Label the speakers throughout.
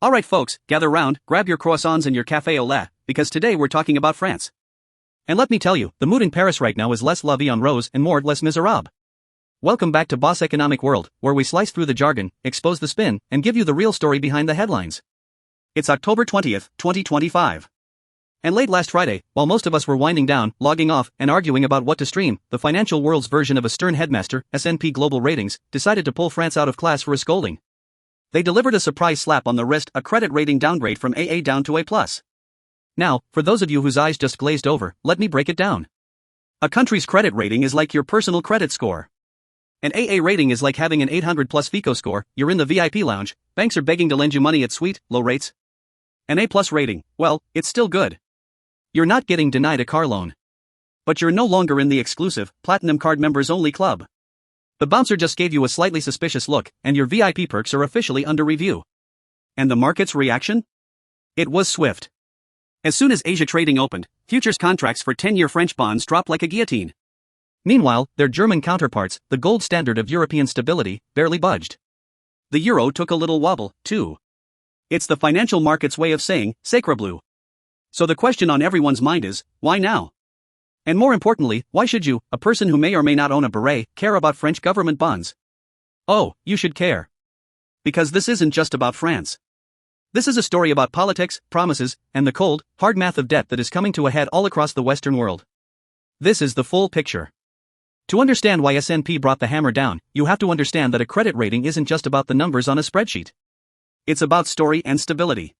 Speaker 1: Alright folks, gather round, grab your croissants and your café au lait, because today we're talking about France. And let me tell you, the mood in Paris right now is less la vie en rose and more les miserables. Welcome back to Boss Economic World, where we slice through the jargon, expose the spin, and give you the real story behind the headlines. It's October 20th, 2025. And late last Friday, while most of us were winding down, logging off, and arguing about what to stream, the financial world's version of a stern headmaster, S&P Global Ratings, decided to pull France out of class for a scolding. They delivered a surprise slap on the wrist, a credit rating downgrade from AA down to A+. Now, for those of you whose eyes just glazed over, let me break it down. A country's credit rating is like your personal credit score. An AA rating is like having an 800 plus FICO score, you're in the VIP lounge, banks are begging to lend you money at sweet, low rates. An A+ rating, well, it's still good. You're not getting denied a car loan. But you're no longer in the exclusive, platinum card members only club. The bouncer just gave you a slightly suspicious look, and your VIP perks are officially under review. And the market's reaction? It was swift. As soon as Asia trading opened, futures contracts for 10-year French bonds dropped like a guillotine. Meanwhile, their German counterparts, the gold standard of European stability, barely budged. The euro took a little wobble, too. It's the financial market's way of saying, sacre bleu. So the question on everyone's mind is, why now? And more importantly, why should you, a person who may or may not own a beret, care about French government bonds? Oh, you should care. Because this isn't just about France. This is a story about politics, promises, and the cold, hard math of debt that is coming to a head all across the Western world. This is the full picture. To understand why S&P brought the hammer down, you have to understand that a credit rating isn't just about the numbers on a spreadsheet. It's about story and stability.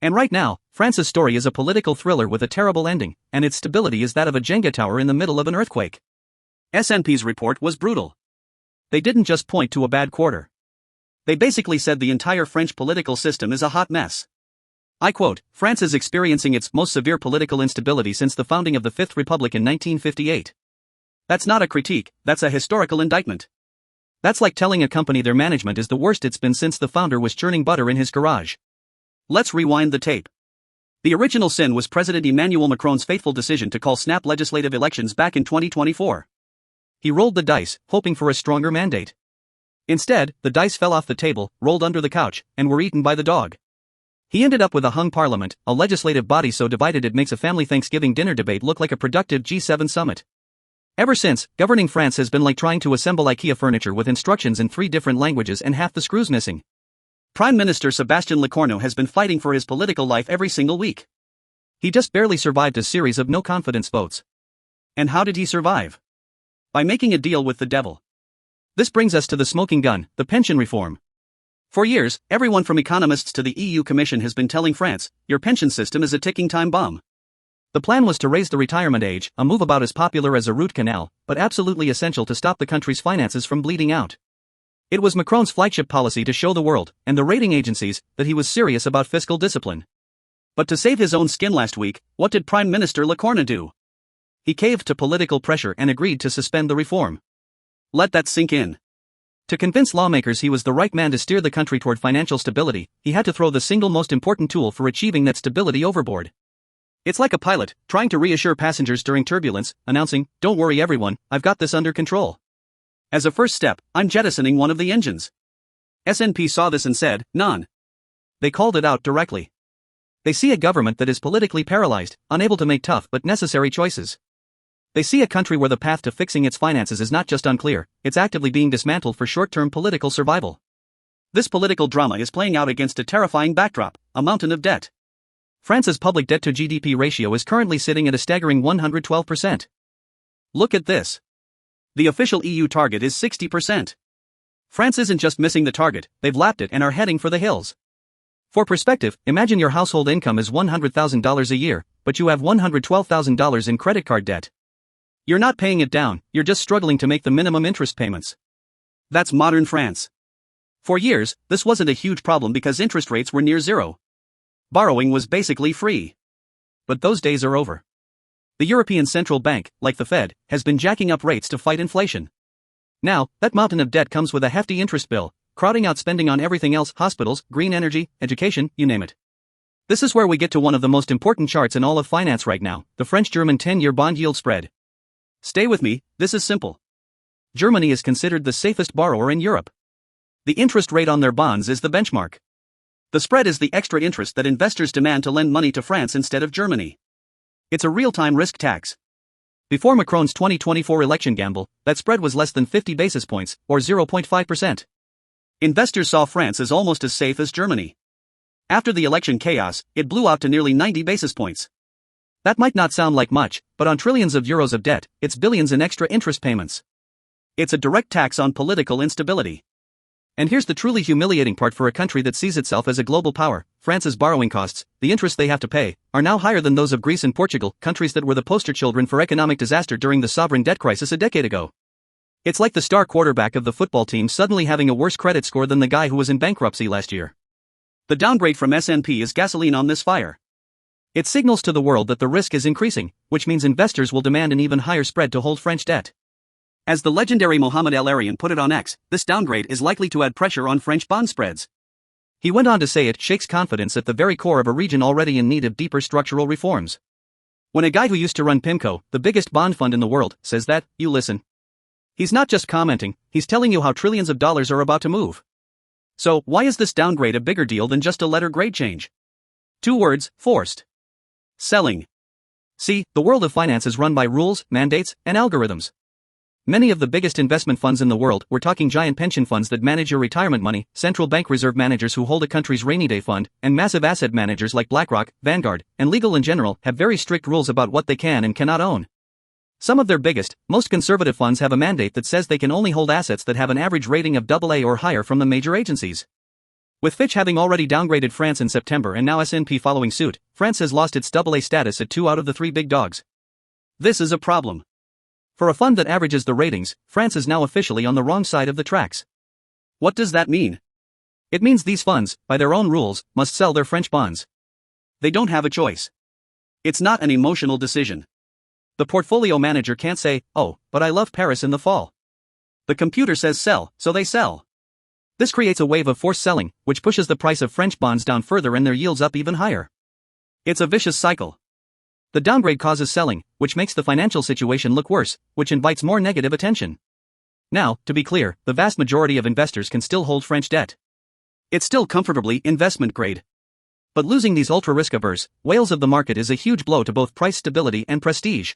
Speaker 1: And right now, France's story is a political thriller with a terrible ending, and its stability is that of a Jenga tower in the middle of an earthquake. S&P's report was brutal. They didn't just point to a bad quarter. They basically said the entire French political system is a hot mess. I quote, France is experiencing its most severe political instability since the founding of the Fifth Republic in 1958. That's not a critique, that's a historical indictment. That's like telling a company their management is the worst it's been since the founder was churning butter in his garage. Let's rewind the tape. The original sin was President Emmanuel Macron's fateful decision to call snap legislative elections back in 2024. He rolled the dice, hoping for a stronger mandate. Instead, the dice fell off the table, rolled under the couch, and were eaten by the dog. He ended up with a hung parliament, a legislative body so divided it makes a family Thanksgiving dinner debate look like a productive G7 summit. Ever since, governing France has been like trying to assemble IKEA furniture with instructions in 3 different languages and half the screws missing. Prime Minister Sébastien Lecornu has been fighting for his political life every single week. He just barely survived a series of no-confidence votes. And how did he survive? By making a deal with the devil. This brings us to the smoking gun, the pension reform. For years, everyone from economists to the EU Commission has been telling France, your pension system is a ticking time bomb. The plan was to raise the retirement age, a move about as popular as a root canal, but absolutely essential to stop the country's finances from bleeding out. It was Macron's flagship policy to show the world, and the rating agencies, that he was serious about fiscal discipline. But to save his own skin last week, what did Prime Minister Lecornu do? He caved to political pressure and agreed to suspend the reform. Let that sink in. To convince lawmakers he was the right man to steer the country toward financial stability, he had to throw the single most important tool for achieving that stability overboard. It's like a pilot, trying to reassure passengers during turbulence, announcing, "Don't worry everyone, I've got this under control. As a first step, I'm jettisoning one of the engines." S&P saw this and said, "None." They called it out directly. They see a government that is politically paralyzed, unable to make tough but necessary choices. They see a country where the path to fixing its finances is not just unclear, it's actively being dismantled for short-term political survival. This political drama is playing out against a terrifying backdrop, a mountain of debt. France's public debt to GDP ratio is currently sitting at a staggering 112%. Look at this. The official EU target is 60%. France isn't just missing the target, they've lapped it and are heading for the hills. For perspective, imagine your household income is $100,000 a year, but you have $112,000 in credit card debt. You're not paying it down, you're just struggling to make the minimum interest payments. That's modern France. For years, this wasn't a huge problem because interest rates were near zero. Borrowing was basically free. But those days are over. The European Central Bank, like the Fed, has been jacking up rates to fight inflation. Now, that mountain of debt comes with a hefty interest bill, crowding out spending on everything else: hospitals, green energy, education, you name it. This is where we get to one of the most important charts in all of finance right now, the French-German 10-year bond yield spread. Stay with me, this is simple. Germany is considered the safest borrower in Europe. The interest rate on their bonds is the benchmark. The spread is the extra interest that investors demand to lend money to France instead of Germany. It's a real-time risk tax. Before Macron's 2024 election gamble, that spread was less than 50 basis points, or 0.5%. Investors saw France as almost as safe as Germany. After the election chaos, it blew out to nearly 90 basis points. That might not sound like much, but on trillions of euros of debt, it's billions in extra interest payments. It's a direct tax on political instability. And here's the truly humiliating part for a country that sees itself as a global power: France's borrowing costs, the interest they have to pay, are now higher than those of Greece and Portugal, countries that were the poster children for economic disaster during the sovereign debt crisis a decade ago. It's like the star quarterback of the football team suddenly having a worse credit score than the guy who was in bankruptcy last year. The downgrade from S&P is gasoline on this fire. It signals to the world that the risk is increasing, which means investors will demand an even higher spread to hold French debt. As the legendary Mohamed El Arian put it on X, this downgrade is likely to add pressure on French bond spreads. He went on to say it shakes confidence at the very core of a region already in need of deeper structural reforms. When a guy who used to run PIMCO, the biggest bond fund in the world, says that, you listen. He's not just commenting, he's telling you how trillions of dollars are about to move. So, why is this downgrade a bigger deal than just a letter grade change? 2 words, forced. Selling. See, the world of finance is run by rules, mandates, and algorithms. Many of the biggest investment funds in the world, we're talking giant pension funds that manage your retirement money, central bank reserve managers who hold a country's rainy day fund, and massive asset managers like BlackRock, Vanguard, and legal in general, have very strict rules about what they can and cannot own. Some of their biggest, most conservative funds have a mandate that says they can only hold assets that have an average rating of AA or higher from the major agencies. With Fitch having already downgraded France in September and now S&P following suit, France has lost its AA status at 2 out of the 3 big dogs. This is a problem. For a fund that averages the ratings, France is now officially on the wrong side of the tracks. What does that mean? It means these funds, by their own rules, must sell their French bonds. They don't have a choice. It's not an emotional decision. The portfolio manager can't say, oh, but I love Paris in the fall. The computer says sell, so they sell. This creates a wave of forced selling, which pushes the price of French bonds down further and their yields up even higher. It's a vicious cycle. The downgrade causes selling, which makes the financial situation look worse, which invites more negative attention. Now, to be clear, the vast majority of investors can still hold French debt. It's still comfortably investment grade. But losing these ultra-risk-averse whales of the market is a huge blow to both price stability and prestige.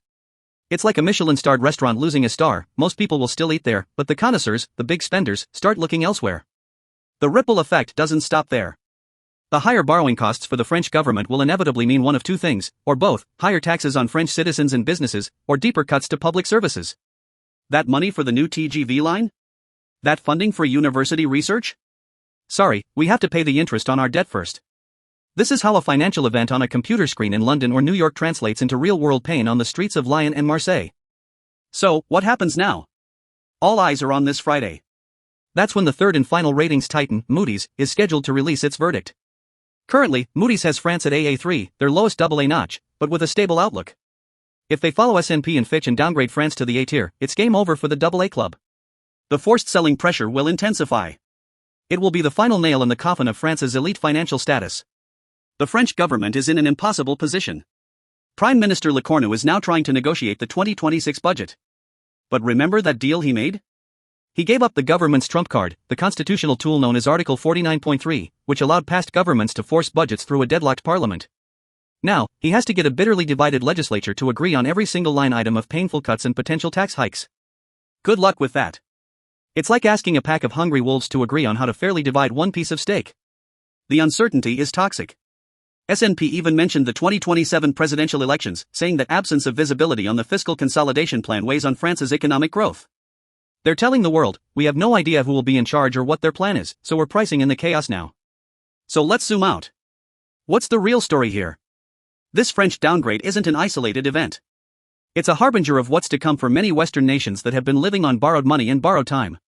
Speaker 1: It's like a Michelin-starred restaurant losing a star. Most people will still eat there, but the connoisseurs, the big spenders, start looking elsewhere. The ripple effect doesn't stop there. The higher borrowing costs for the French government will inevitably mean one of two things, or both: higher taxes on French citizens and businesses, or deeper cuts to public services. That money for the new TGV line? That funding for university research? Sorry, we have to pay the interest on our debt first. This is how a financial event on a computer screen in London or New York translates into real-world pain on the streets of Lyon and Marseille. So, what happens now? All eyes are on this Friday. That's when the third and final ratings titan, Moody's, is scheduled to release its verdict. Currently, Moody's has France at AA3, their lowest AA notch, but with a stable outlook. If they follow S&P and Fitch and downgrade France to the A tier, it's game over for the AA club. The forced selling pressure will intensify. It will be the final nail in the coffin of France's elite financial status. The French government is in an impossible position. Prime Minister Lecornu is now trying to negotiate the 2026 budget. But remember that deal he made? He gave up the government's trump card, the constitutional tool known as Article 49.3, which allowed past governments to force budgets through a deadlocked parliament. Now, he has to get a bitterly divided legislature to agree on every single line item of painful cuts and potential tax hikes. Good luck with that. It's like asking a pack of hungry wolves to agree on how to fairly divide one piece of steak. The uncertainty is toxic. S&P even mentioned the 2027 presidential elections, saying that absence of visibility on the fiscal consolidation plan weighs on France's economic growth. They're telling the world, we have no idea who will be in charge or what their plan is, so we're pricing in the chaos now. So let's zoom out. What's the real story here? This French downgrade isn't an isolated event. It's a harbinger of what's to come for many Western nations that have been living on borrowed money and borrowed time.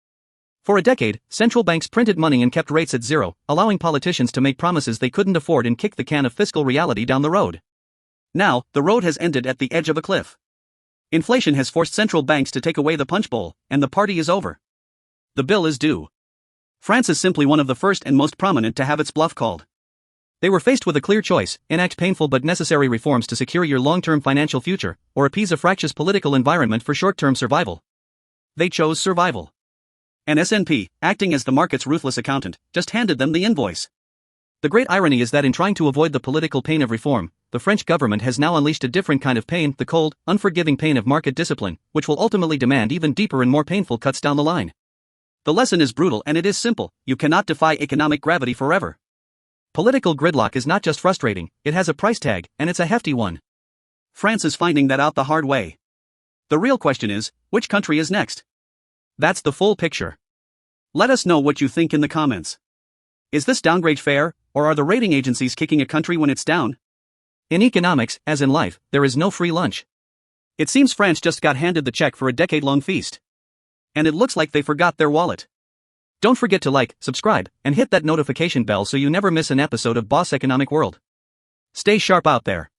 Speaker 1: For a decade, central banks printed money and kept rates at zero, allowing politicians to make promises they couldn't afford and kick the can of fiscal reality down the road. Now, the road has ended at the edge of a cliff. Inflation has forced central banks to take away the punch bowl, and the party is over. The bill is due. France is simply one of the first and most prominent to have its bluff called. They were faced with a clear choice: enact painful but necessary reforms to secure your long-term financial future, or appease a fractious political environment for short-term survival. They chose survival. And S&P, acting as the market's ruthless accountant, just handed them the invoice. The great irony is that in trying to avoid the political pain of reform, the French government has now unleashed a different kind of pain, the cold, unforgiving pain of market discipline, which will ultimately demand even deeper and more painful cuts down the line. The lesson is brutal and it is simple: you cannot defy economic gravity forever. Political gridlock is not just frustrating, it has a price tag, and it's a hefty one. France is finding that out the hard way. The real question is, which country is next? That's the full picture. Let us know what you think in the comments. Is this downgrade fair, or are the rating agencies kicking a country when it's down? In economics, as in life, there is no free lunch. It seems France just got handed the check for a decade-long feast. And it looks like they forgot their wallet. Don't forget to like, subscribe, and hit that notification bell so you never miss an episode of Boss Economic World. Stay sharp out there.